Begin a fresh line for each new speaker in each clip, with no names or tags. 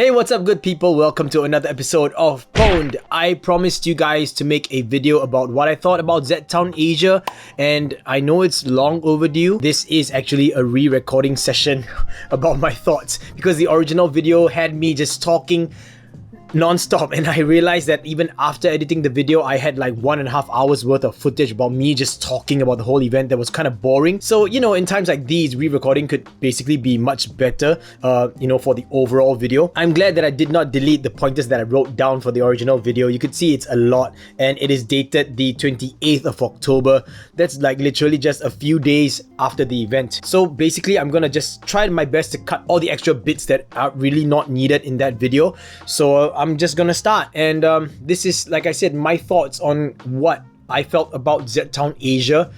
Hey, what's up good people? Welcome to another episode of Pwned. I promised you guys to make a video about what I thought about Zedtown Asia, and I know it's long overdue. This is actually a re-recording session about my thoughts because the original video had me just talking non-stop, and I realized that even after editing the video I had like 1.5 hours worth of footage about me just talking about the whole event that was kind of boring. So in times like these, re-recording could basically be much better for the overall video. I'm glad that I did not delete the pointers that I wrote down for the original video. You could see it's a lot, and it is dated the 28th of October. That's like literally just a few days after the event. So basically I'm gonna just try my best to cut all the extra bits that are really not needed in that video. So I'm just gonna start, and this is, like I said, my thoughts on what I felt about Zedtown Asia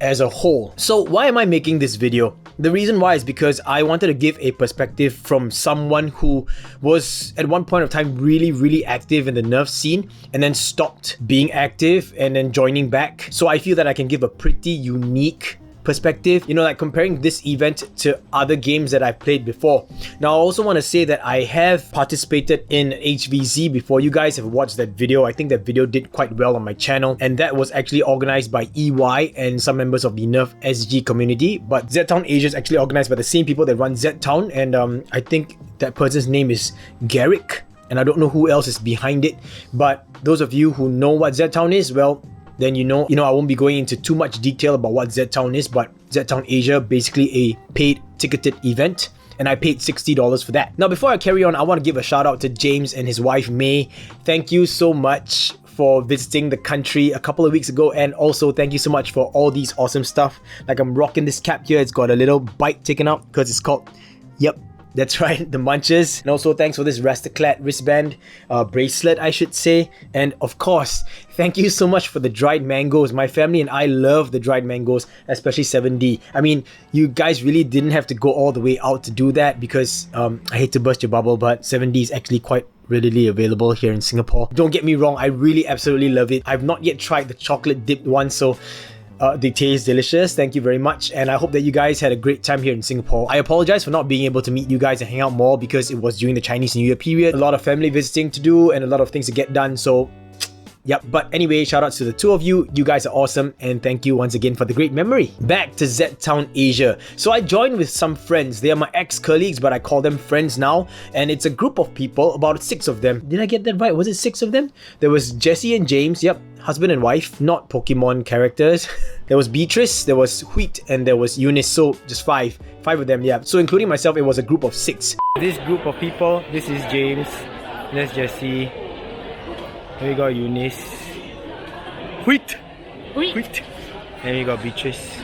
as a whole. So why am I making this video? The reason why is because I wanted to give a perspective from someone who was at one point of time really active in the Nerf scene and then stopped being active and then joining back. So I feel that I can give a pretty unique perspective, like comparing this event to other games that I've played before. Now I also want to say that I have participated in HVZ before. You guys have watched that video. I think that video did quite well on my channel, and that was actually organized by EY and some members of the Nerf SG community. But Zedtown Asia is actually organized by the same people that run Zedtown, and I think that person's name is Garrick, and I don't know who else is behind it. But those of you who know what Zedtown is, well, then I won't be going into too much detail about what Zedtown is, but Zedtown Asia, basically a paid ticketed event, and I paid $60 for that. Now before I carry on, I want to give a shout out to James and his wife May. Thank you so much for visiting the country a couple of weeks ago, and also thank you so much for all these awesome stuff. Like I'm rocking this cap here, it's got a little bite taken out because it's called, yep, that's right, the Munches. And also thanks for this Rastaclat wristband, bracelet I should say. And of course, thank you so much for the dried mangoes. My family and I love the dried mangoes, especially 7D. I mean, you guys really didn't have to go all the way out to do that because I hate to burst your bubble, but 7D is actually quite readily available here in Singapore. Don't get me wrong, I really absolutely love it. I've not yet tried the chocolate dipped one, so they taste delicious. Thank you very much, and I hope that you guys had a great time here in Singapore. I apologize for not being able to meet you guys and hang out more because it was during the Chinese New Year period. A lot of family visiting to do and a lot of things to get done, so yep. But anyway, shout outs to the two of you. You guys are awesome, and thank you once again for the great memory. Back to Zedtown Asia. So I joined with some friends. They are my ex-colleagues, but I call them friends now, and it's a group of people, about 6 of them. Did I get that right? Was it 6 of them? There was Jessie and James, yep, husband and wife, not Pokemon characters. There was Beatrice, there was Hweet, and there was Eunice, so just 5 of them, yeah. So including myself, it was a group of 6. This group of people, this is James, that's Jessie, here we got Eunice, Hweet, and we got Beatrice.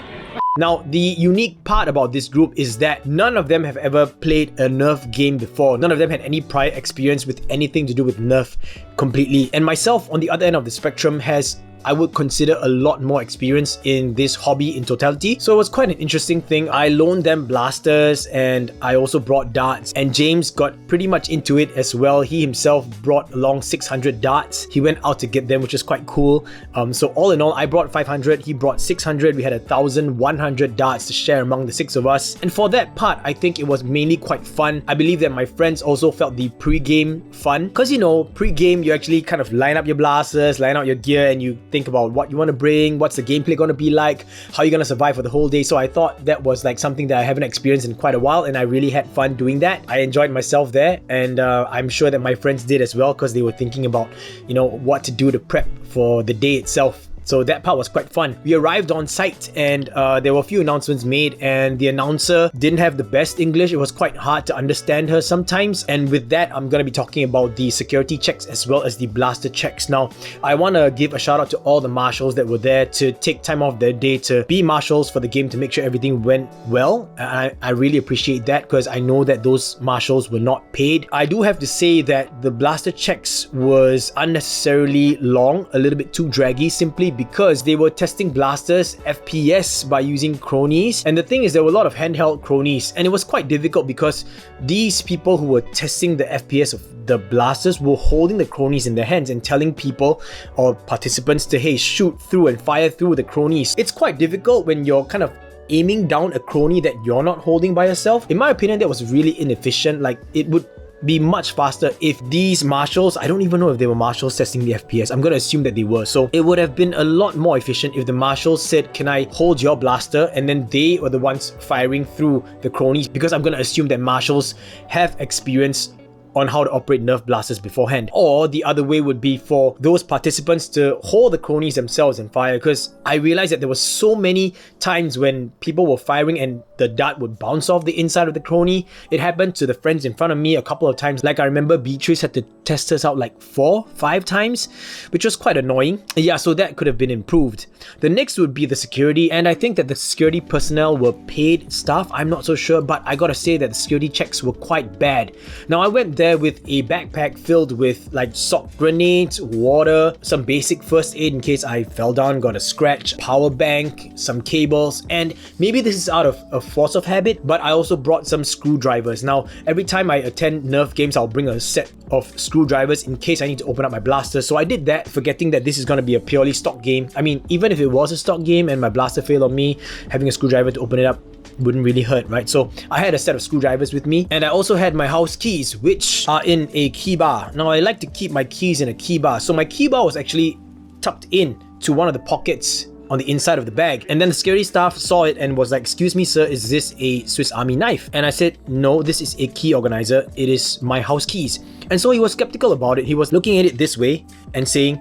Now, the unique part about this group is that none of them have ever played a Nerf game before. None of them had any prior experience with anything to do with Nerf completely. And myself, on the other end of the spectrum, has, I would consider, a lot more experience in this hobby in totality. So it was quite an interesting thing. I loaned them blasters, and I also brought darts, and James got pretty much into it as well. He himself brought along 600 darts. He went out to get them, which is quite cool. So all in all, I brought 500, he brought 600. We had 1,100 darts to share among the 6 of us. And for that part, I think it was mainly quite fun. I believe that my friends also felt the pre-game fun, because pre-game you actually kind of line up your blasters, line out your gear, and you think about what you want to bring, what's the gameplay going to be like, how you're going to survive for the whole day. So I thought that was like something that I haven't experienced in quite a while, and I really had fun doing that. I enjoyed myself there, and I'm sure that my friends did as well, because they were thinking about what to do to prep for the day itself. So that part was quite fun. We arrived on site, and there were a few announcements made, and the announcer didn't have the best English. It was quite hard to understand her sometimes, and with that I'm going to be talking about the security checks as well as the blaster checks. Now I want to give a shout out to all the marshals that were there to take time off their day to be marshals for the game to make sure everything went well. I really appreciate that, because I know that those marshals were not paid. I do have to say that the blaster checks was unnecessarily long, a little bit too draggy, simply because they were testing blasters FPS by using cronies. And the thing is, there were a lot of handheld cronies, and it was quite difficult because these people who were testing the FPS of the blasters were holding the cronies in their hands and telling people or participants to, hey, shoot through and fire through the cronies. It's quite difficult when you're kind of aiming down a crony that you're not holding by yourself. In my opinion, that was really inefficient. Like, it would be much faster if these marshals, I don't even know if they were marshals testing the FPS, I'm gonna assume that they were, so it would have been a lot more efficient if the marshals said, can I hold your blaster, and then they were the ones firing through the cronies, because I'm gonna assume that marshals have experience on how to operate Nerf blasters beforehand. Or the other way would be for those participants to hold the cronies themselves and fire, because I realized that there were so many times when people were firing and the dart would bounce off the inside of the crony. It happened to the friends in front of me a couple of times. Like I remember Beatrice had to test us out like 4-5 times, which was quite annoying. Yeah, so that could have been improved. The next would be the security, and I think that the security personnel were paid staff, I'm not so sure, but I gotta say that the security checks were quite bad. Now I went there with a backpack filled with like sock grenades, water, some basic first aid in case I fell down, got a scratch, power bank, some cables, and maybe this is out of a force of habit, but I also brought some screwdrivers. Now every time I attend Nerf games, I'll bring a set of screwdrivers in case I need to open up my blaster, so I did that, forgetting that this is going to be a purely stock game. I mean, even if it was a stock game and my blaster failed on me, having a screwdriver to open it up wouldn't really hurt, right? So I had a set of screwdrivers with me, and I also had my house keys, which are in a key bar. Now I like to keep my keys in a key bar, so my key bar was actually tucked in to one of the pockets on the inside of the bag. And then the security staff saw it and was like, excuse me sir, is this a Swiss Army knife? And I said, no, this is a key organizer, it is my house keys. And so he was skeptical about it. He was looking at it this way and saying,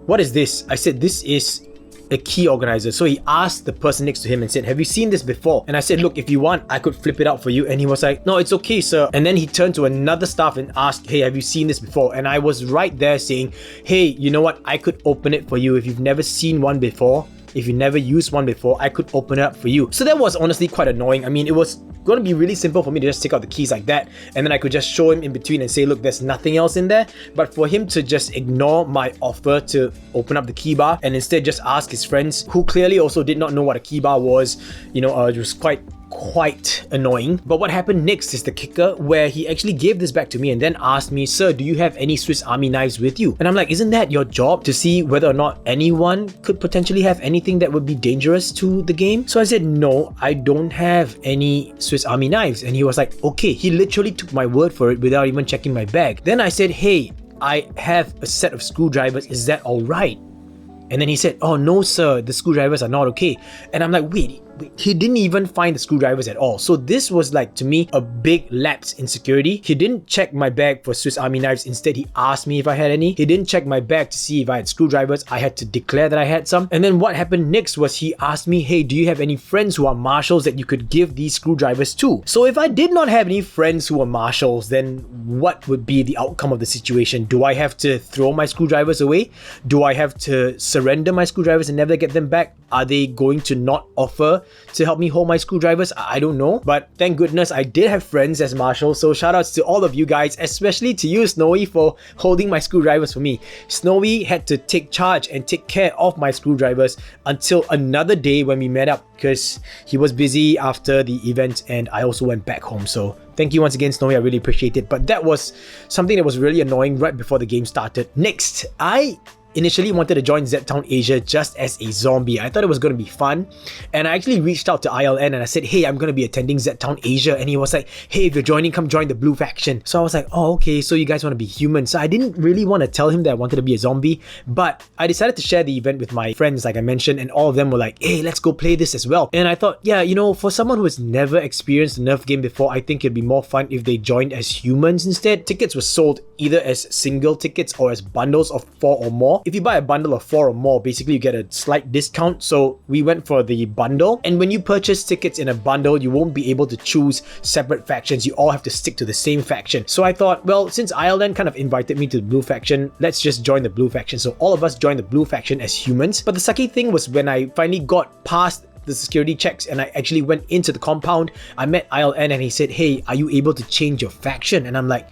what is this? I said, this is a key organizer. So he asked the person next to him and said, have you seen this before? And I said, look, if you want, I could flip it out for you. And he was like, no, it's okay sir. And then he turned to another staff and asked, hey, have you seen this before? And I was right there saying, hey, you know what, I could open it for you. If you've never seen one before, if you never used one before, I could open it up for you. So that was honestly quite annoying. I mean, it was going to be really simple for me to just take out the keys like that, and then I could just show him in between and say, look, there's nothing else in there. But for him to just ignore my offer to open up the key bar and instead just ask his friends, who clearly also did not know what a key bar was, you know, it was quite annoying. But what happened next is the kicker, where he actually gave this back to me and then asked me, sir, do you have any Swiss Army knives with you? And I'm like, isn't that your job to see whether or not anyone could potentially have anything that would be dangerous to the game? So I said, no, I don't have any Swiss Army knives. And he was like, okay. He literally took my word for it without even checking my bag. Then I said, hey, I have a set of screwdrivers, is that all right? And then he said, oh no sir, the screwdrivers are not okay. And I'm like, wait, he didn't even find the screwdrivers at all. So this was like, to me, a big lapse in security. He didn't check my bag for Swiss Army knives. Instead, he asked me if I had any. He didn't check my bag to see if I had screwdrivers. I had to declare that I had some. And then what happened next was he asked me, hey, do you have any friends who are marshals that you could give these screwdrivers to? So if I did not have any friends who are marshals, then what would be the outcome of the situation? Do I have to throw my screwdrivers away? Do I have to surrender my screwdrivers and never get them back? Are they going to not offer to help me hold my screwdrivers? I don't know, but thank goodness I did have friends as marshals, so shoutouts to all of you guys, especially to you, Snowy, for holding my screwdrivers for me. Snowy had to take charge and take care of my screwdrivers until another day when we met up, because he was busy after the event and I also went back home. So thank you once again, Snowy, I really appreciate it. But that was something that was really annoying right before the game started. Next, I initially wanted to join Zedtown Asia just as a zombie. I thought it was going to be fun, and I actually reached out to ILN and I said, hey, I'm going to be attending Zedtown Asia, and he was like, hey, if you're joining, come join the blue faction. So I was like, oh, okay, so you guys want to be human. So I didn't really want to tell him that I wanted to be a zombie, but I decided to share the event with my friends, like I mentioned, and all of them were like, hey, let's go play this as well. And I thought, yeah, you know, for someone who has never experienced a Nerf game before, I think it'd be more fun if they joined as humans instead. Tickets were sold either as single tickets or as bundles of 4 or more. If you buy a bundle of 4 or more, basically you get a slight discount. So we went for the bundle, and when you purchase tickets in a bundle, you won't be able to choose separate factions. You all have to stick to the same faction. So I thought, well, since ILN kind of invited me to the blue faction, let's just join the blue faction. So all of us joined the blue faction as humans. But the sucky thing was, when I finally got past the security checks and I actually went into the compound, I met ILN and he said, hey, are you able to change your faction? And I'm like,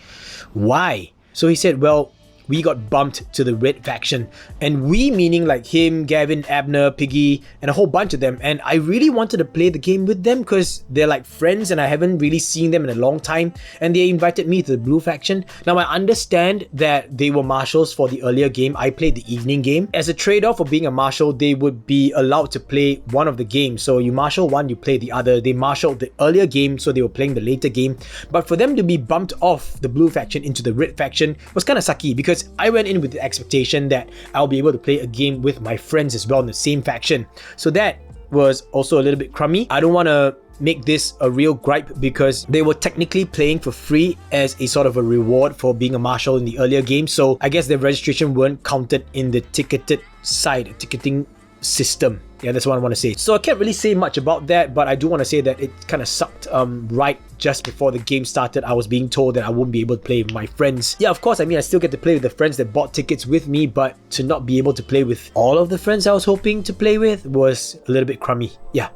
why? So he said, well, we got bumped to the red faction. And we meaning like him, Gavin, Abner, Piggy, and a whole bunch of them. And I really wanted to play the game with them because they're like friends and I haven't really seen them in a long time. And they invited me to the blue faction. Now I understand that they were marshals for the earlier game. I played the evening game. As a trade-off for being a marshal, they would be allowed to play one of the games. So you marshal one, you play the other. They marshaled the earlier game, so they were playing the later game. But for them to be bumped off the blue faction into the red faction was kind of sucky because I went in with the expectation that I'll be able to play a game with my friends as well in the same faction. So that was also a little bit crummy. I don't want to make this a real gripe because they were technically playing for free as a sort of a reward for being a marshal in the earlier game. So I guess their registration weren't counted in the ticketing system. Yeah, that's what I want to say. So I can't really say much about that, but I do want to say that it kind of sucked right just before the game started. I was being told that I won't be able to play with my friends. Yeah, of course, I mean, I still get to play with the friends that bought tickets with me, but to not be able to play with all of the friends I was hoping to play with was a little bit crummy. Yeah.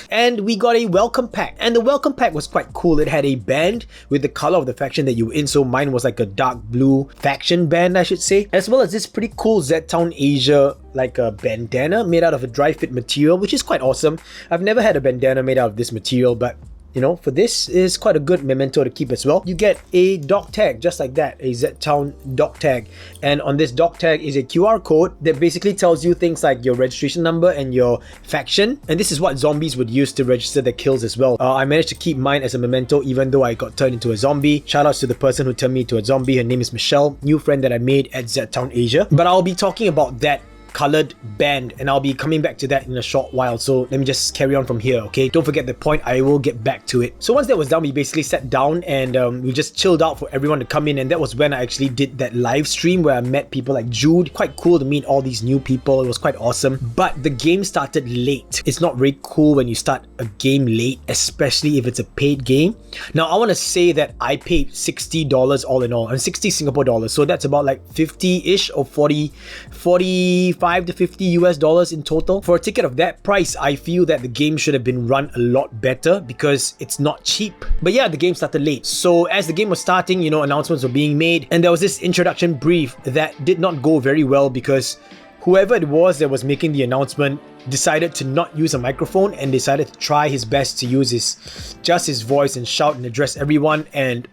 And we got a welcome pack, and the welcome pack was quite cool. It had a band with the color of the faction that you were in, so mine was like a dark blue faction band, I should say, as well as this pretty cool Zedtown Asia like a bandana made out of a dry fit material, which is quite awesome. I've never had a bandana made out of this material, but you know, for this is quite a good memento to keep as well. You get a dog tag just like that, a Zedtown dog tag, and on this dog tag is a QR code that basically tells you things like your registration number and your faction, and this is what zombies would use to register their kills as well. I managed to keep mine as a memento even though I got turned into a zombie. Shoutouts to the person who turned me into a zombie. Her name is Michele, new friend that I made at Zedtown Asia. But I'll be talking about that colored band and I'll be coming back to that in a short while, so let me just carry on from here, okay? Don't forget the point, I will get back to it. So once that was done, we basically sat down and we just chilled out for everyone to come in, and that was when I actually did that live stream where I met people like Jude. Quite cool to meet all these new people. It was quite awesome, but the game started late. It's not very cool when you start a game late, especially if it's a paid game. Now I want to say that I paid $60 all in all, and 60 Singapore dollars, so that's about like 50-ish or 45 to 50 US dollars in total. For a ticket of that price, I feel that the game should have been run a lot better because it's not cheap. But yeah, the game started late. So as the game was starting, you know, announcements were being made, and there was this introduction brief that did not go very well because whoever it was that was making the announcement decided to not use a microphone and decided to try his best to use his voice and shout and address everyone, and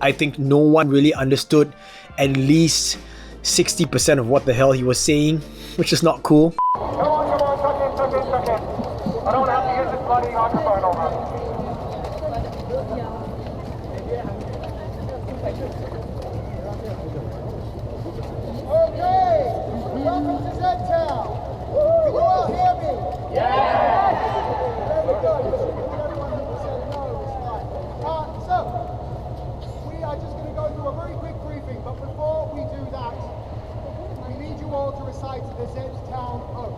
I think no one really understood at least 60% of what the hell he was saying, which is not cool.
Come on, tuck in. I don't have to use this bloody microphone on that. Okay, welcome to Zedtown. Can you all hear me? Yeah! Very good. Everyone who said no is fine. So, we are just going to go through a very quick briefing, but before we do that, we need you all to recite the Zedtown oath.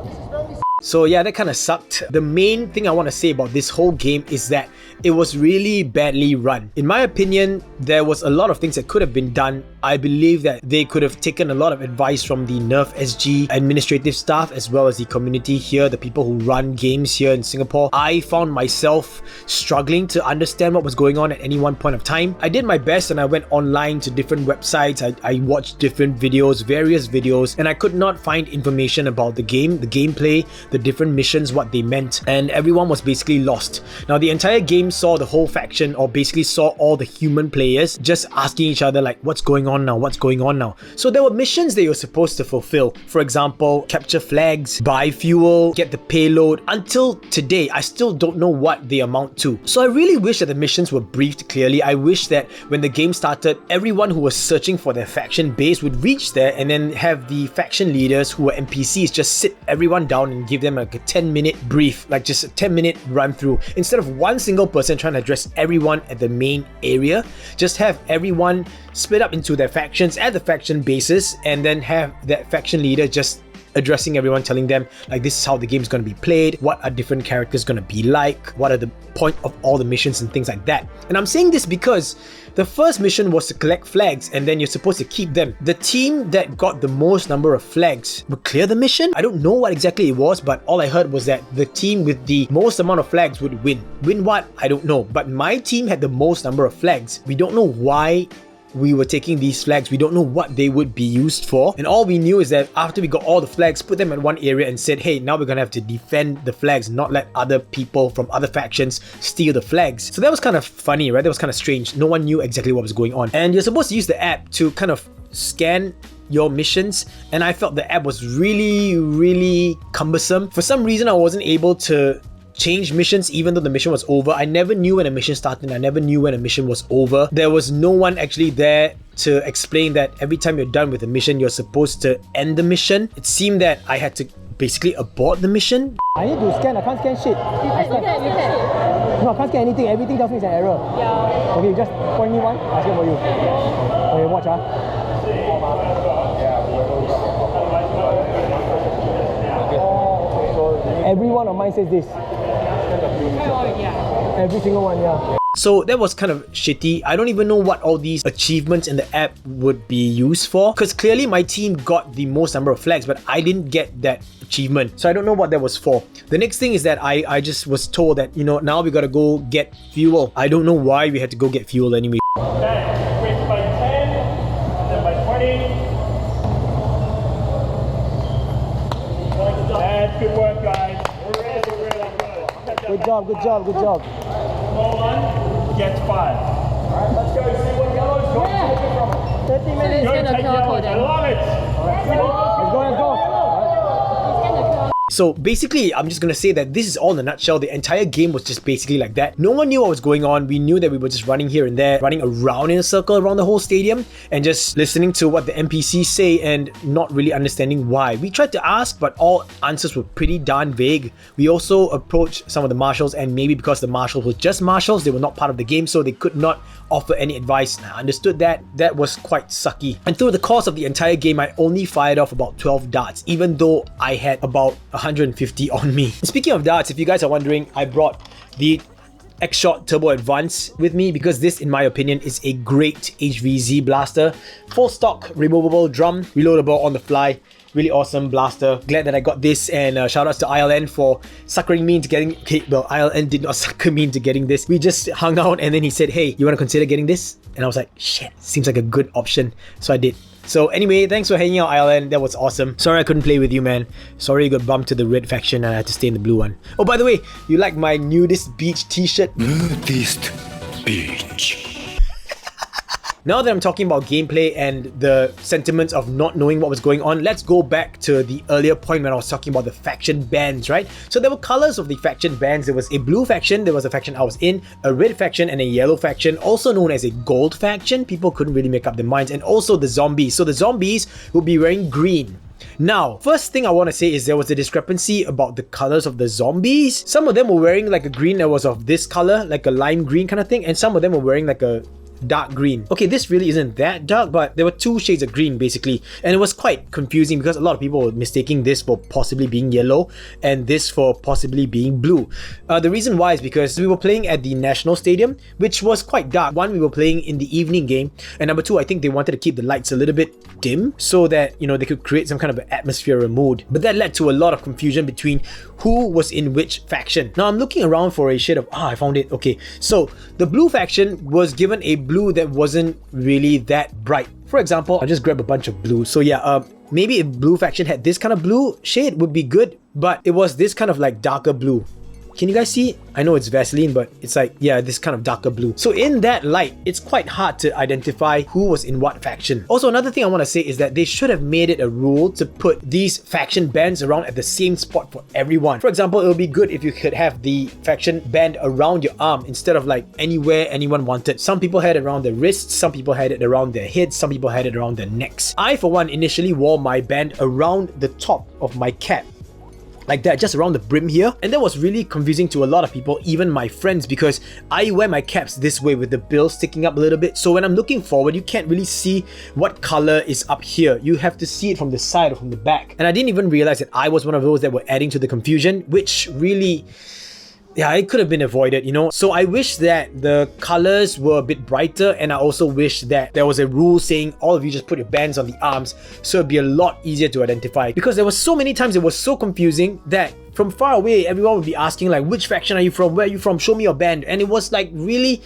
This is very...
So yeah, that kind of sucked. The main thing I want to say about this whole game is that it was really badly run. In my opinion, there was a lot of things that could have been done. I believe that they could have taken a lot of advice from the Nerf SG administrative staff as well as the community here, the people who run games here in Singapore. I found myself struggling to understand what was going on at any one point of time. I did my best and I went online to different websites. I watched different videos, various videos, and I could not find information about the game, the gameplay, the different missions, what they meant, and everyone was basically lost. Now the entire game saw the whole faction, or basically saw all the human players just asking each other like, what's going on now, what's going on now? So there were missions that you were supposed to fulfill. For example, capture flags, buy fuel, get the payload. Until today, I still don't know what they amount to. So I really wish that the missions were briefed clearly. I wish that when the game started, everyone who was searching for their faction base would reach there and then have the faction leaders who were NPCs just sit everyone down and give them like a 10-minute brief, like just a 10-minute run through. Instead of one single person trying to address everyone at the main area, just have everyone split up into their factions at the faction bases and then have that faction leader just addressing everyone, telling them like this is how the game is going to be played, what are different characters going to be like, what are the point of all the missions and things like that. And I'm saying this because the first mission was to collect flags and then you're supposed to keep them. The team that got the most number of flags would clear the mission. I don't know what exactly it was, but all I heard was that the team with the most amount of flags would win. Win what? I don't know. But my team had the most number of flags. We don't know why we were taking these flags. We don't know what they would be used for. And all we knew is that after we got all the flags, put them in one area and said, hey, now we're gonna have to defend the flags, not let other people from other factions steal the flags. So that was kind of funny, right? That was kind of strange. No one knew exactly what was going on. And you're supposed to use the app to kind of scan your missions, and I felt the app was really cumbersome. For some reason, I wasn't able to change missions even though the mission was over. I never knew when a mission started. I never knew when a mission was over. There was no one actually there to explain that every time you're done with a mission, you're supposed to end the mission. It seemed that I had to basically abort the mission.
I need to scan. I can't scan shit.
You can.
No, I can't scan anything. Everything tells me it's an error.
Yeah.
Okay, just point me one. I'll scan for you. Okay, watch Every one of mine says this. Every single one, yeah.
So that was kind of shitty. I don't even know what all these achievements in the app would be used for, because clearly my team got the most number of flags, but I didn't get that achievement. So I don't know what that was for. The next thing is that I just was told that, you know, now we gotta go get fuel. I don't know why we had to go get fuel anyway.
Okay, wait by 10, then by 20. And good work, guys. Really good.
Good job.
Small one gets 5. Alright, let's go. See what yellow's got.
30 minutes.
Go take yellow. I love it.
Let's go.
So basically, I'm just gonna say that this is all in a nutshell. The entire game was just basically like that. No one knew what was going on. We knew that we were just running here and there, running around in a circle around the whole stadium and just listening to what the NPCs say and not really understanding why. We tried to ask, but all answers were pretty darn vague. We also approached some of the marshals, and maybe because the marshals were just marshals, they were not part of the game, so they could not offer any advice. I understood that. That was quite sucky. And through the course of the entire game, I only fired off about 12 darts, even though I had about 150 on me. Speaking of darts, if you guys are wondering, I brought the X-Shot Turbo Advance with me because this, in my opinion, is a great HVZ blaster. Full stock, removable drum, reloadable on the fly. Really awesome blaster. Glad that I got this, and shoutouts to ILN for suckering me into getting... Okay, well, ILN did not sucker me into getting this. We just hung out and then he said, hey, you want to consider getting this? And I was like, shit, seems like a good option. So I did. So anyway, thanks for hanging out, ILN. That was awesome. Sorry I couldn't play with you, man. Sorry you got bumped to the red faction and I had to stay in the blue one. Oh, by the way, you like my nudist beach t-shirt?
Nudist beach.
Now that I'm talking about gameplay and the sentiments of not knowing what was going on, let's go back to the earlier point when I was talking about the faction bands, right? So there were colors of the faction bands. There was a blue faction, there was a faction I was in, a red faction, and a yellow faction, also known as a gold faction. People couldn't really make up their minds, and also the zombies. So the zombies would be wearing green. Now, first thing I want to say is there was a discrepancy about the colors of the zombies. Some of them were wearing like a green that was of this color, like a lime green kind of thing, and some of them were wearing like a dark green. Okay, this really isn't that dark, but there were two shades of green basically, and it was quite confusing because a lot of people were mistaking this for possibly being yellow and this for possibly being blue. The reason why is because we were playing at the National Stadium, which was quite dark. One, we were playing in the evening game, and number two, I think they wanted to keep the lights a little bit dim so that, you know, they could create some kind of an atmosphere or mood. But that led to a lot of confusion between who was in which faction. Now I'm looking around for a shade of... I found it. Okay, so the blue faction was given a blue that wasn't really that bright. For example, I'll just grab a bunch of blue. So yeah, maybe if blue faction had this kind of blue shade would be good, but it was this kind of like darker blue. Can you guys see? I know it's Vaseline, but it's like, yeah, this kind of darker blue. So in that light, it's quite hard to identify who was in what faction. Also, another thing I want to say is that they should have made it a rule to put these faction bands around at the same spot for everyone. For example, it would be good if you could have the faction band around your arm instead of like anywhere anyone wanted. Some people had it around their wrists, some people had it around their heads, some people had it around their necks. I, for one, initially wore my band around the top of my cap. like that, just around the brim here. And that was really confusing to a lot of people, even my friends, because I wear my caps this way with the bill sticking up a little bit. So when I'm looking forward, you can't really see what color is up here. You have to see it from the side or from the back. And I didn't even realize that I was one of those that were adding to the confusion, which really, yeah, it could have been avoided, you know. So I wish that the colors were a bit brighter, and I also wish that there was a rule saying all of you just put your bands on the arms, so it'd be a lot easier to identify. Because there was so many times it was so confusing that from far away everyone would be asking like, which faction are you from, where are you from, show me your band. And it was like really,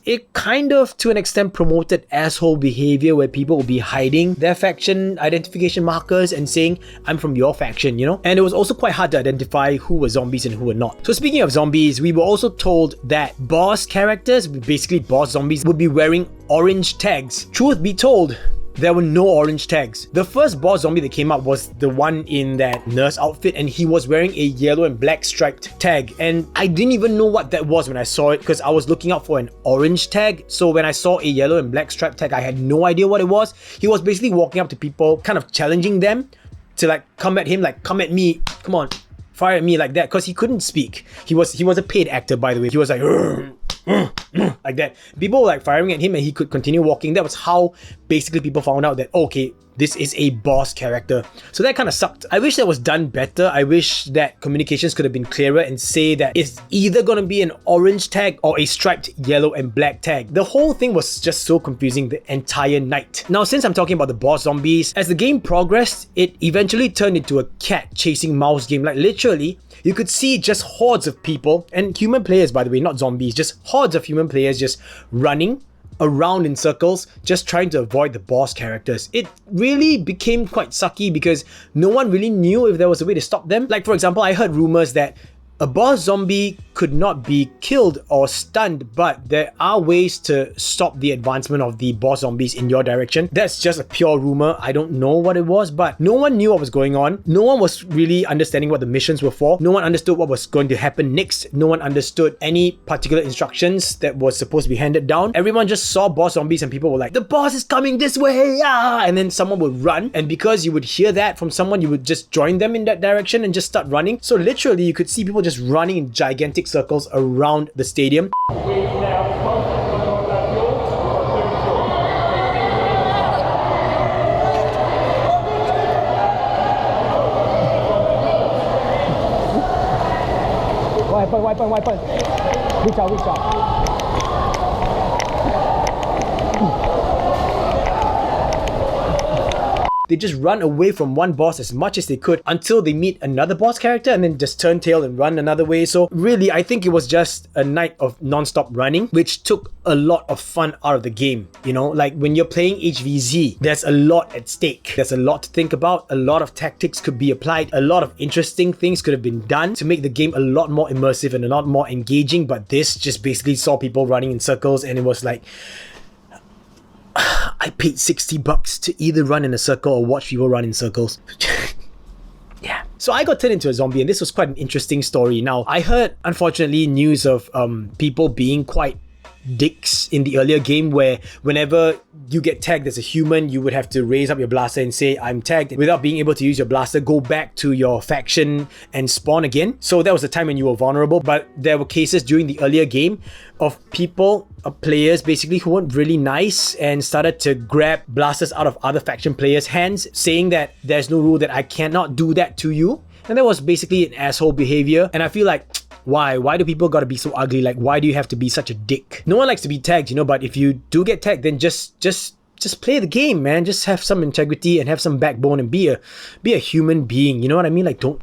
it kind of to an extent promoted asshole behavior where people will be hiding their faction identification markers and saying, I'm from your faction, you know? And it was also quite hard to identify who were zombies and who were not. So speaking of zombies, we were also told that boss characters, basically boss zombies, would be wearing orange tags. Truth be told, there were no orange tags. The first boss zombie that came up was the one in that nurse outfit, and he was wearing a yellow and black striped tag. And I didn't even know what that was when I saw it, because I was looking out for an orange tag. So when I saw a yellow and black striped tag, I had no idea what it was. He was basically walking up to people, kind of challenging them to like come at him, like come at me, come on, fire at me, like that, because he couldn't speak. He was a paid actor, by the way. He was like like that. People were like firing at him and he could continue walking. That was how basically people found out that, okay, this is a boss character. So that kind of sucked. I wish that was done better. I wish that communications could have been clearer and say that it's either going to be an orange tag or a striped yellow and black tag. The whole thing was just so confusing the entire night. Now, since I'm talking about the boss zombies, as the game progressed, it eventually turned into a cat chasing mouse game. Like literally, you could see just hordes of people, and human players, by the way, not zombies, just hordes of human players just running around in circles, just trying to avoid the boss characters. It really became quite sucky because no one really knew if there was a way to stop them. Like for example, I heard rumors that a boss zombie could not be killed or stunned, but there are ways to stop the advancement of the boss zombies in your direction. That's just a pure rumor. I don't know what it was, but no one knew what was going on. No one was really understanding what the missions were for. No one understood what was going to happen next. No one understood any particular instructions that was supposed to be handed down. Everyone just saw boss zombies and people were like, the boss is coming this way, ah! And then someone would run, and because you would hear that from someone, you would just join them in that direction and just start running. So literally you could see people just running in gigantic circles around the stadium.
What happened? Reach out.
They just run away from one boss as much as they could until they meet another boss character and then just turn tail and run another way. So really, I think it was just a night of non-stop running, which took a lot of fun out of the game. You know, like when you're playing HVZ, there's a lot at stake. There's a lot to think about. A lot of tactics could be applied. A lot of interesting things could have been done to make the game a lot more immersive and a lot more engaging. But this just basically saw people running in circles, and it was like, I paid $60 to either run in a circle or watch people run in circles. Yeah. So I got turned into a zombie, and this was quite an interesting story. Now, I heard, unfortunately, news of people being quite dicks in the earlier game, where whenever you get tagged as a human, you would have to raise up your blaster and say, I'm tagged. Without being able to use your blaster, go back to your faction and spawn again. So that was a time when you were vulnerable, but there were cases during the earlier game of people, players basically, who weren't really nice and started to grab blasters out of other faction players' hands, saying that there's no rule that I cannot do that to you. And that was basically an asshole behavior. And I feel like, why do people gotta be so ugly? Like, why do you have to be such a dick? No one likes to be tagged, you know, but if you do get tagged, then just play the game, man. Just have some integrity and have some backbone and be a human being, you know what I mean? Like, don't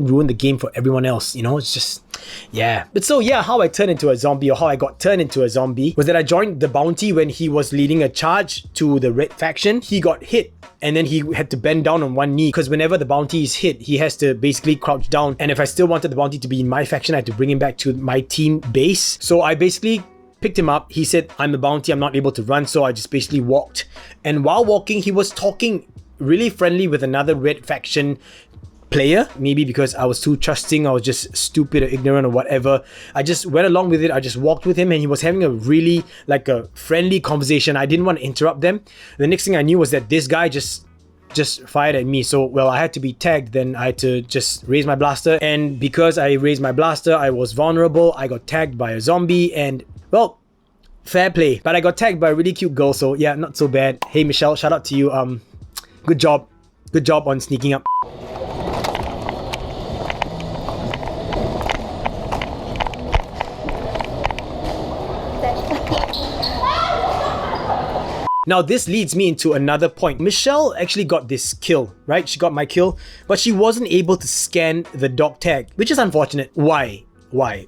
ruin the game for everyone else, you know? It's just, yeah. But so yeah, how I turned into a zombie, or how I got turned into a zombie, was that I joined the bounty when he was leading a charge to the red faction. He got hit, and then he had to bend down on one knee, because whenever the bounty is hit, he has to basically crouch down. And if I still wanted the bounty to be in my faction, I had to bring him back to my team base. So I basically picked him up. He said, I'm the bounty, I'm not able to run. So I just basically walked. And while walking, he was talking really friendly with another red faction player. Maybe because I was too trusting, I was just stupid or ignorant or whatever. I just went along with it. I just walked with him, and he was having a really like a friendly conversation. I didn't want to interrupt them. The next thing I knew was that this guy just just fired at me. So, well, I had to be tagged. Then I had to just raise my blaster. And because I raised my blaster, I was vulnerable. I got tagged by a zombie and, well, fair play. But I got tagged by a really cute girl. So yeah, not so bad. Hey, Michele, shout out to you. Good job. Good job on sneaking up. Now this leads me into another point. Michele actually got this kill, right? She got my kill, but she wasn't able to scan the dog tag, which is unfortunate. Why?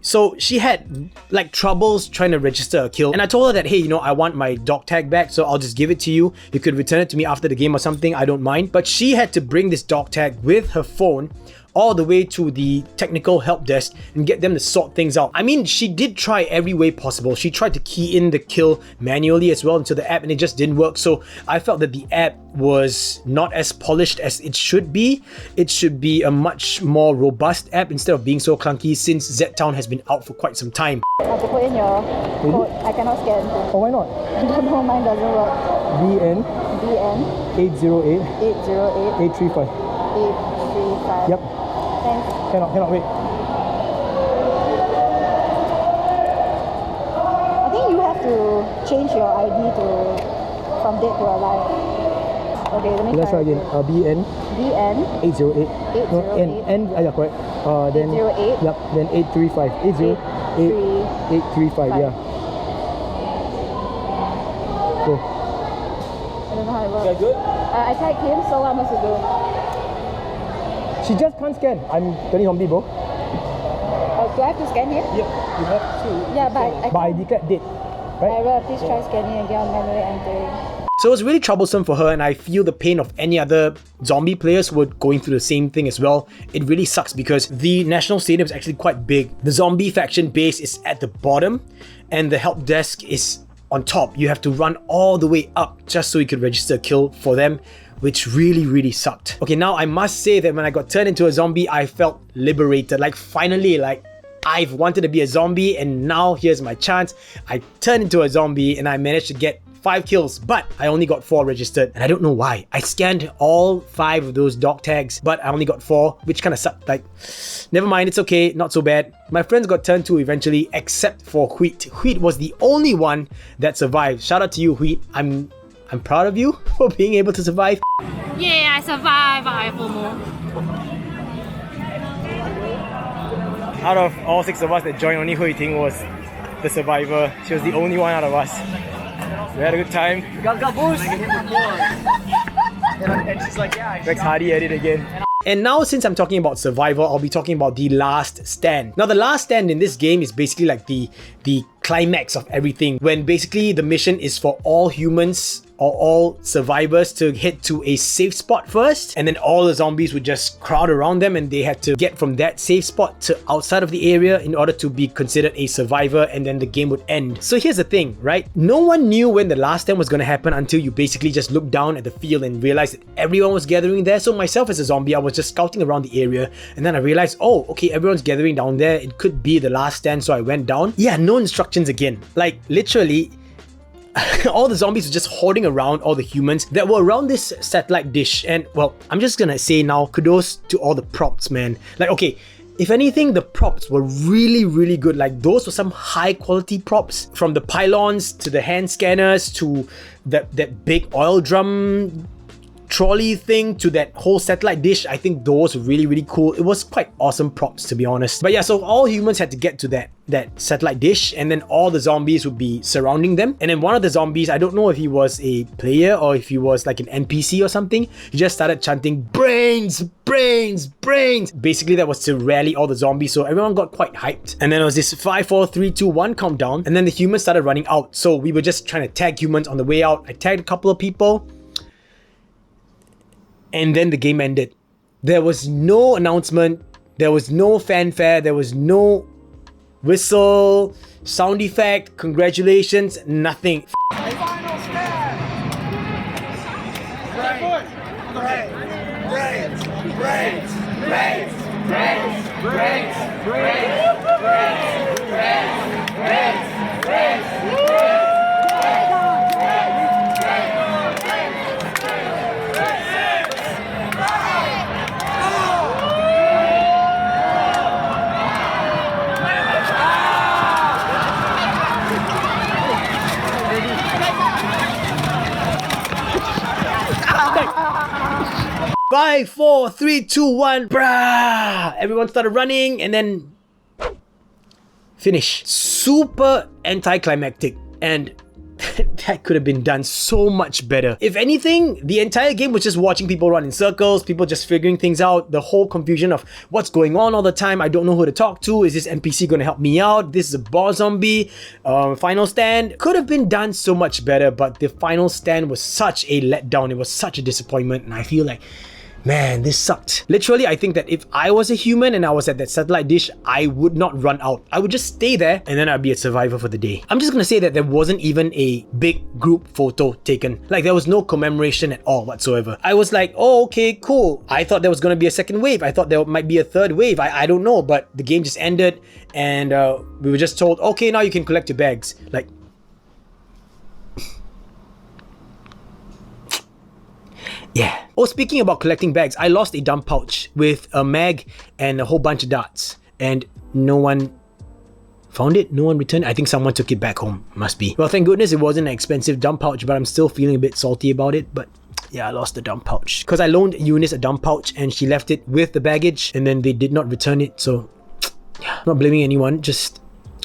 So she had like troubles trying to register a kill, and I told her that, hey, you know, I want my dog tag back, so I'll just give it to you. You could return it to me after the game or something, I don't mind. But she had to bring this dog tag with her phone all the way to the technical help desk and get them to sort things out. I mean, she did try every way possible. She tried to key in the kill manually as well into the app, and it just didn't work. So I felt that the app was not as polished as it should be. It should be a much more robust app instead of being so clunky, since Zedtown has been out for quite some time.
I have to put in your code. I cannot scan.
Oh, why not?
I don't know, mine doesn't work.
BN
BN
808
808
835.
835.
Yep.
Thanks.
Cannot wait.
I think you have to change your ID from dead to alive. Okay, let me
Let's try again. BN
BN
808. No, N. Yeah, correct. Then
808.
Yep. Then 835. 835. Yeah. Go.
I don't know how it works.
Okay, good.
I tagged him, so what am I supposed to do?
She just can't scan. I'm turning zombie, bro.
Oh, do I have to scan him?
Yep. You have to.
Yeah, but
I declared dead. Right?
Alright, please try scanning again on manually entering.
So it was really troublesome for her, and I feel the pain of any other zombie players who were going through the same thing as well. It really sucks because the national stadium is actually quite big. The zombie faction base is at the bottom and the help desk is on top. You have to run all the way up just so you could register a kill for them, which really sucked. Okay, now I must say that when I got turned into a zombie, I felt liberated. Like finally, like I've wanted to be a zombie and now here's my chance. I turned into a zombie and I managed to get 5 kills, but I only got 4 registered, and I don't know why. I scanned all 5 of those dog tags, but I only got 4, which kind of sucked. Like, never mind, it's okay, not so bad. My friends got turned to eventually, except for Hweet. Hweet was the only one that survived. Shout out to you, Hweet. I'm proud of you for being able to survive.
Yeah, I survived. I FOMO.
Out of all 6 of us that joined, only Huiting was the survivor. She was the only one out of us. We had a good time.
Got boost. And she's like, yeah.
Rex Hardy at it again. And now, since I'm talking about survival, I'll be talking about the last stand. Now, the last stand in this game is basically like the climax of everything, when basically the mission is for all humans or all survivors to head to a safe spot first, and then all the zombies would just crowd around them and they had to get from that safe spot to outside of the area in order to be considered a survivor, and then the game would end. So here's the thing, right? No one knew when the last stand was going to happen until you basically just looked down at the field and realized that everyone was gathering there. So myself as a zombie, I was just scouting around the area, and then I realized, oh, okay, everyone's gathering down there. It could be the last stand, so I went down. Yeah, no instructions again. Like, literally, all the zombies were just hoarding around all the humans that were around this satellite dish. And well, I'm just gonna say now, kudos to all the props, man. Like, okay, if anything, the props were really good. Like, those were some high quality props, from the pylons to the hand scanners to that big oil drum trolley thing to that whole satellite dish. I think those were really cool. It was quite awesome props, to be honest. But yeah, so all humans had to get to that satellite dish, and then all the zombies would be surrounding them. And then one of the zombies, I don't know if he was a player or if he was like an NPC or something, he just started chanting brains. Basically, that was to rally all the zombies, so everyone got quite hyped. And then it was this 5, 4, 3, 2, 1 countdown, and then the humans started running out. So we were just trying to tag humans on the way out. I tagged a couple of people, and then the game ended. There was no announcement, there was no fanfare, there was no whistle, sound effect, congratulations, nothing.
Final stand.
5, 4, 3, 2, 1, brah! Everyone started running and then finish. Super anticlimactic, and that could have been done so much better. If anything, the entire game was just watching people run in circles, people just figuring things out, the whole confusion of what's going on all the time. I don't know who to talk to. Is this NPC going to help me out? This is a boss zombie. Final stand could have been done so much better, but the final stand was such a letdown. It was such a disappointment, and I feel like, man, this sucked. Literally, I think that if I was a human and I was at that satellite dish, I would not run out. I would just stay there and then I'd be a survivor for the day. I'm just gonna say that there wasn't even a big group photo taken. Like, there was no commemoration at all whatsoever. I was like, oh, okay, cool. I thought there was gonna be a second wave. I thought there might be a third wave. I don't know, but the game just ended and we were just told, okay, now you can collect your bags. Like, yeah. Oh, speaking about collecting bags, I lost a dump pouch with a mag and a whole bunch of darts, and no one found it. No one returned. I think someone took it back home. Must be. Well, thank goodness it wasn't an expensive dump pouch, but I'm still feeling a bit salty about it. But yeah, I lost the dump pouch because I loaned Eunice a dump pouch and she left it with the baggage, and then they did not return it. So yeah, not blaming anyone, just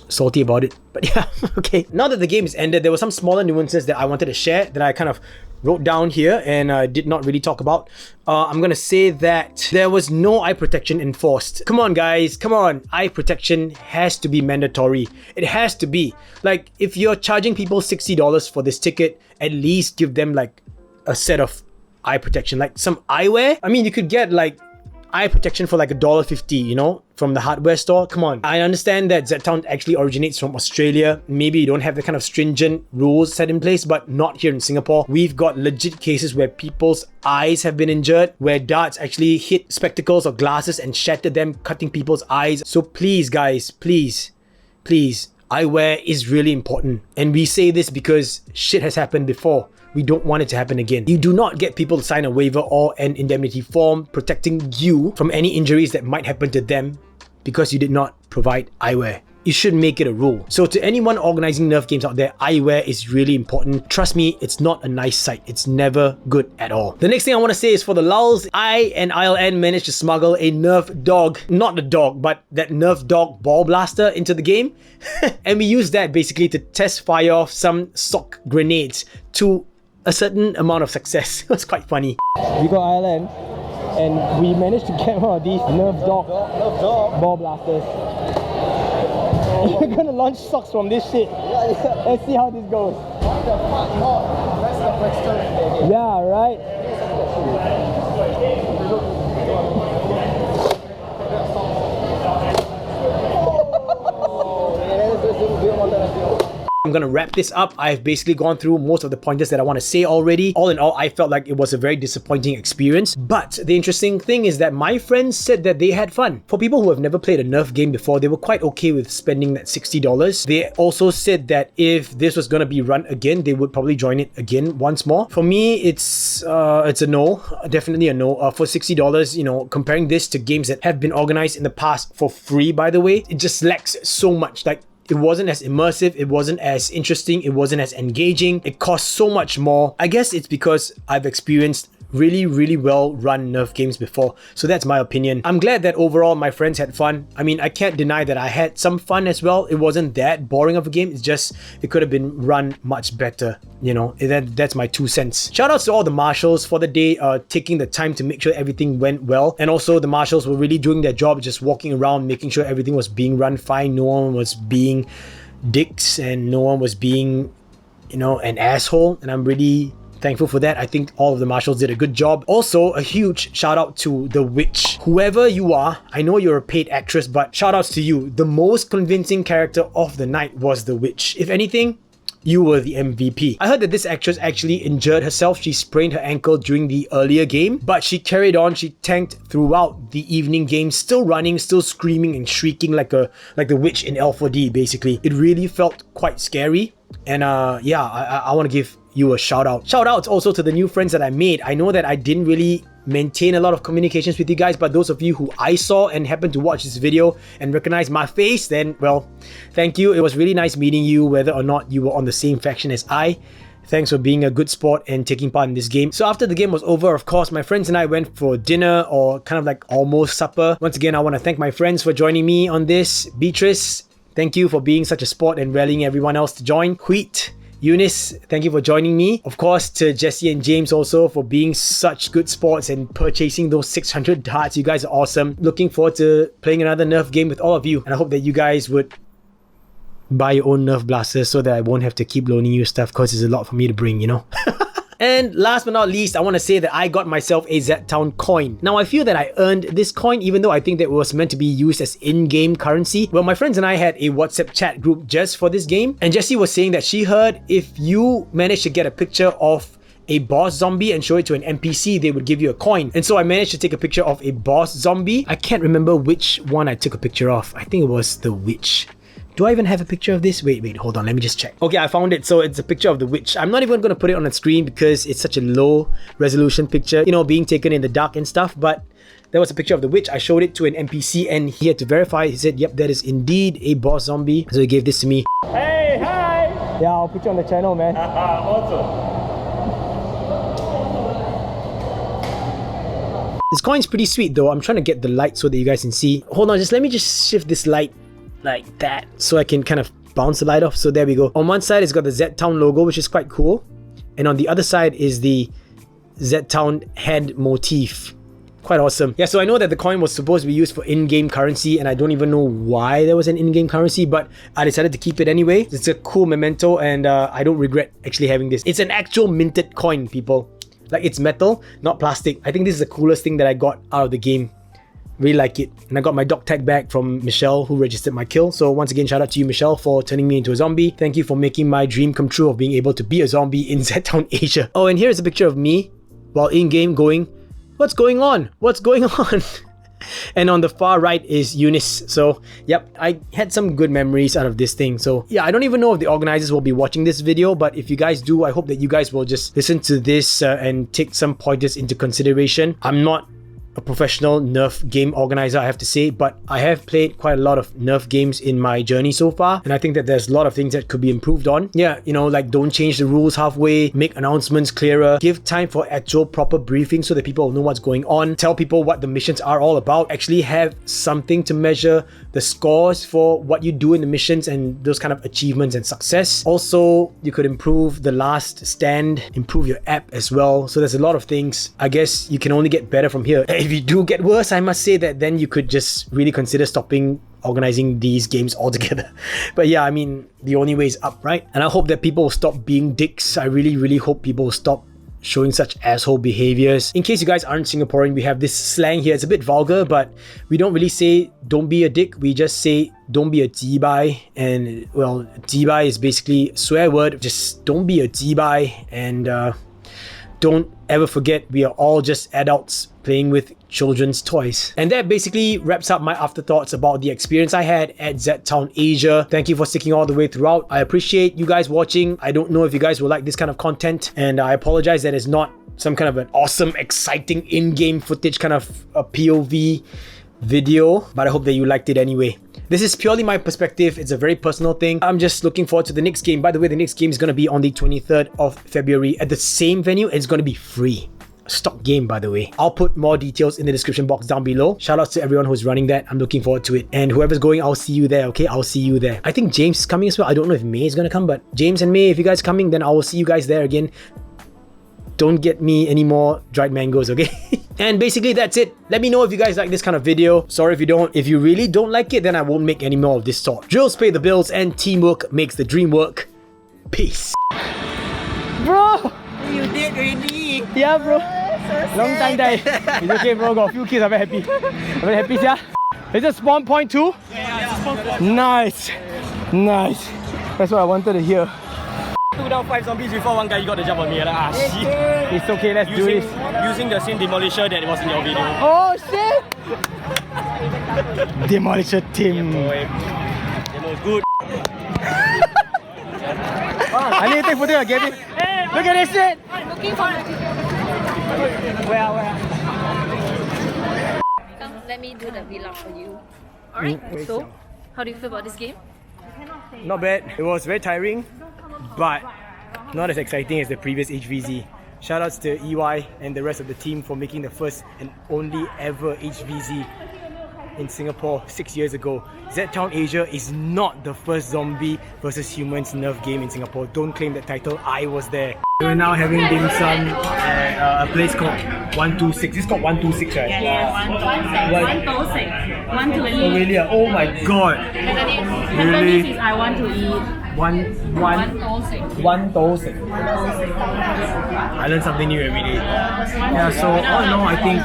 salty about it. But yeah, okay. Now that the game is ended, there were some smaller nuances that I wanted to share that I kind of wrote down here and did not really talk about. I'm gonna say that there was no eye protection enforced. Come on guys, come on. Eye protection has to be mandatory. It has to be. Like, if you're charging people $60 for this ticket, at least give them like a set of eye protection, like some eyewear. I mean, you could get like eye protection for like $1.50, you know, from the hardware store. Come on. I understand that Zedtown actually originates from Australia. Maybe you don't have the kind of stringent rules set in place, but not here in Singapore. We've got legit cases where people's eyes have been injured, where darts actually hit spectacles or glasses and shattered them, cutting people's eyes. So please guys, please, eyewear is really important. And we say this because shit has happened before. We don't want it to happen again. You do not get people to sign a waiver or an indemnity form protecting you from any injuries that might happen to them because you did not provide eyewear. You should make it a rule. So to anyone organizing Nerf games out there, eyewear is really important. Trust me, it's not a nice sight. It's never good at all. The next thing I want to say is, for the lulz, I and ILN managed to smuggle a Nerf dog, not the dog, but that Nerf dog ball blaster into the game. And we used that basically to test fire off some sock grenades to a certain amount of success. It was quite funny.
We got Ireland and we managed to get one of these Nerf dog ball blasters. We're gonna launch socks from this shit. Let's see how this goes. Yeah, right?
I'm gonna wrap this up. I've basically gone through most of the pointers that I want to say already. All in all, I felt like it was a very disappointing experience. But the interesting thing is that my friends said that they had fun. For people who have never played a Nerf game before, they were quite okay with spending that $60. They also said that if this was gonna be run again, they would probably join it again once more. For me, it's a no. Definitely a no. For $60, you know, comparing this to games that have been organized in the past for free, by the way, it just lacks so much. Like, it wasn't as immersive, it wasn't as interesting, it wasn't as engaging, it cost so much more. I guess it's because I've experienced really well run Nerf games before, so that's my opinion. I'm glad that overall my friends had fun. I mean, I can't deny that I had some fun as well. It wasn't that boring of a game, it's just it could have been run much better, you know. That's my 2 cents. Shout outs to all the marshals for the day, taking the time to make sure everything went well, and also the marshals were really doing their job, just walking around making sure everything was being run fine, no one was being dicks and no one was being, you know, an asshole, and I'm really thankful for that. I think all of the marshals did a good job. Also, a huge shout out to the witch. Whoever you are, I know you're a paid actress, but shout outs to you. The most convincing character of the night was the witch. If anything, you were the MVP. I heard that this actress actually injured herself. She sprained her ankle during the earlier game, but she carried on. She tanked throughout the evening game, still running, still screaming and shrieking like the witch in L4D, basically. It really felt quite scary. And yeah, I want to give you a shout out. Shout outs also to the new friends that I made. I know that I didn't really maintain a lot of communications with you guys, but those of you who I saw and happened to watch this video and recognize my face, then, well, thank you. It was really nice meeting you, whether or not you were on the same faction as I. Thanks for being a good sport and taking part in this game. So after the game was over, of course, my friends and I went for dinner, or kind of like almost supper. Once again, I want to thank my friends for joining me on this. Beatrice, thank you for being such a sport and rallying everyone else to join. Hweet, Eunice, thank you for joining me. Of course, to Jessie and James also for being such good sports and purchasing those 600 darts. You guys are awesome. Looking forward to playing another Nerf game with all of you. And I hope that you guys would buy your own Nerf blasters so that I won't have to keep loaning you stuff, because it's a lot for me to bring, you know. And last but not least, I want to say that I got myself a Zedtown coin. Now, I feel that I earned this coin, even though I think that it was meant to be used as in-game currency. Well, my friends and I had a WhatsApp chat group just for this game, and Jessie was saying that she heard if you managed to get a picture of a boss zombie and show it to an NPC, they would give you a coin. And so I managed to take a picture of a boss zombie. I can't remember which one I took a picture of. I think it was the witch. Do I even have a picture of this? Wait, hold on, let me just check. Okay, I found it. So it's a picture of the witch. I'm not even going to put it on the screen because it's such a low resolution picture, you know, being taken in the dark and stuff. But there was a picture of the witch. I showed it to an NPC and he had to verify. He said, yep, that is indeed a boss zombie. So he gave this to me.
Hey, hi!
Yeah, I'll put you on the channel, man.
Awesome.
This coin's pretty sweet though. I'm trying to get the light so that you guys can see. Hold on, let me just shift this light like that so I can kind of bounce the light off. So there we go. On one side it's got the Zedtown logo, which is quite cool, and on the other side is the Zedtown head motif. Quite awesome. Yeah, so I know that the coin was supposed to be used for in-game currency, and I don't even know why there was an in-game currency, but I decided to keep it anyway. It's a cool memento, and I don't regret actually having this. It's an actual minted coin, people. Like, it's metal, not plastic. I think this is the coolest thing that I got out of the game. Really like it. And I got my dog tag back from Michele, who registered my kill. So once again, shout out to you, Michele, for turning me into a zombie. Thank you for making my dream come true of being able to be a zombie in Zedtown Asia. Oh, and here's a picture of me while in-game going, what's going on? What's going on? And on the far right is Eunice. So yep, I had some good memories out of this thing. So yeah, I don't even know if the organizers will be watching this video, but if you guys do, I hope that you guys will just listen to this and take some pointers into consideration. I'm not a professional Nerf game organizer, I have to say, but I have played quite a lot of Nerf games in my journey so far, and I think that there's a lot of things that could be improved on. Yeah, you know, like don't change the rules halfway, make announcements clearer, give time for actual proper briefing so that people know what's going on, tell people what the missions are all about, actually have something to measure the scores for what you do in the missions and those kind of achievements and success. Also, you could improve the last stand, improve your app as well. So there's a lot of things. I guess you can only get better from here. If you do get worse, I must say that then you could just really consider stopping organizing these games altogether. But yeah, I mean, the only way is up, right? And I hope that people will stop being dicks. I really hope people will stop showing such asshole behaviors. In case you guys aren't Singaporean, we have this slang here. It's a bit vulgar, but we don't really say don't be a dick. We just say don't be a jibai. And well, jibai is basically a swear word. Just don't be a jibai, and don't ever forget we are all just adults playing with children's toys. And that basically wraps up my afterthoughts about the experience I had at Zedtown Asia. Thank you for sticking all the way throughout. I appreciate you guys watching. I don't know if you guys will like this kind of content, and I apologize that it's not some kind of an awesome, exciting in-game footage kind of a POV video, but I hope that you liked it anyway. This is purely my perspective. It's a very personal thing. I'm just looking forward to the next game. By the way, the next game is going to be on the 23rd of February at the same venue. It's going to be free. Stock game, by the way. I'll put more details in the description box down below. Shout outs to everyone who's running that. I'm looking forward to it. And whoever's going, I'll see you there, okay? I'll see you there. I think James is coming as well. I don't know if May is going to come, but James and May, if you guys are coming, then I will see you guys there again. Don't get me any more dried mangoes, okay? And basically that's it. Let me know if you guys like this kind of video. Sorry if you don't. If you really don't like it, then I won't make any more of this sort. Drills pay the bills and teamwork makes the dream work. Peace.
Bro!
You did already.
Yeah, bro.
So
Long time die. It's okay, bro. Got a few kids. I'm very happy. I'm very happy, yeah. Is it spawn point 2?
Yeah, it's spawn point.
Nice. Nice. That's what I wanted to hear.
2 down 5 zombies before one guy got the jump on me. Like, ah, shit.
It's okay, let's do this.
Using the same demolisher that was in your video.
Oh, shit! Demolisher team.
Demo is good.
I need to take footage of Gabby. Look at this shit!
Looking for
Where?
Come, let me do the vlog for you. Alright, so how do you feel about this game?
Not bad. It was very tiring, but not as exciting as the previous HVZ. Shoutouts to EY and the rest of the team for making the first and only ever HVZ in Singapore 6 years ago. Zedtown Asia is not the first zombie versus humans Nerf game in Singapore. Don't claim that title, I was there. We're now having dim sum at a place called 126. It's called 126, right?
Yeah, 126. 126.
Oh really? Oh my god!
Cantonese is I want to eat.
126. I learn something new every day. Yeah, so all in all, I think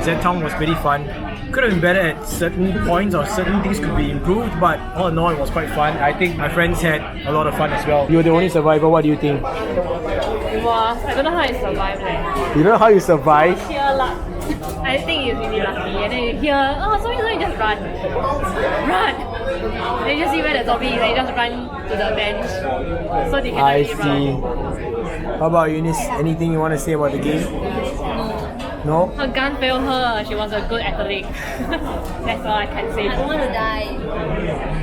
Zedtown was pretty fun. Could have been better at certain points or certain things could be improved, but all in all, it was quite fun. I think my friends had a lot of fun as well. You're the only survivor, what do you think?
Wow, I don't know how I survived like.
You know how you survived?
Sheer luck. I think it's really lucky. And then you hear, oh, sorry, just run. Run! Then you just see where the zombie is and you just run to the bench. So they cannot
I
really
see.
run.
How about Eunice? Anything you want to say about the game? No?
Her gun failed her. She was a good athlete. That's all I can say.
I don't want to die.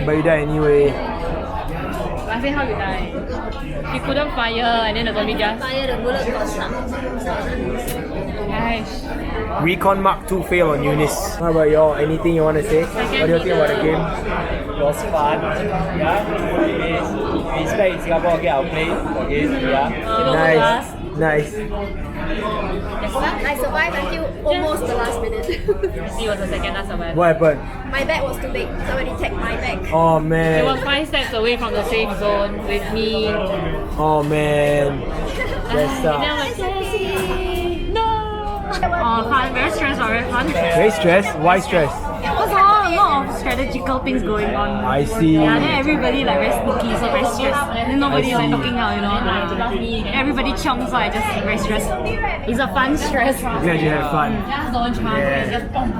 But you died anyway.
I say how you die. She couldn't fire and then the zombie just...
Fire, the bullet got stuck.
Gosh.
Recon Mark 2 fail on Eunice. How about y'all? Anything you want to say? What do you think about the game?
It was fun. Yeah. We expect in Singapore, okay, I'll play again. Yeah.
Nice.
I survived until almost the last minute.
She was the second last survivor.
What happened?
My bag was too big. Somebody tagged my bag.
Oh
She
man.
was 5 steps away from the safe zone with me.
Oh man. That's
And then I'm like, Jessie, no! Oh, fun, very stressed, very fun.
very stressed? Why stressed?
Because a lot of strategical things going on.
I see.
Yeah, then everybody like very sneaky, so very stressed. And then nobody
I
like
see.
talking out, you know. Like, everybody chong, so I just very stressed. It's a fun stress.
Glad you had fun.
Just don't chong.
Yeah.
Just boom.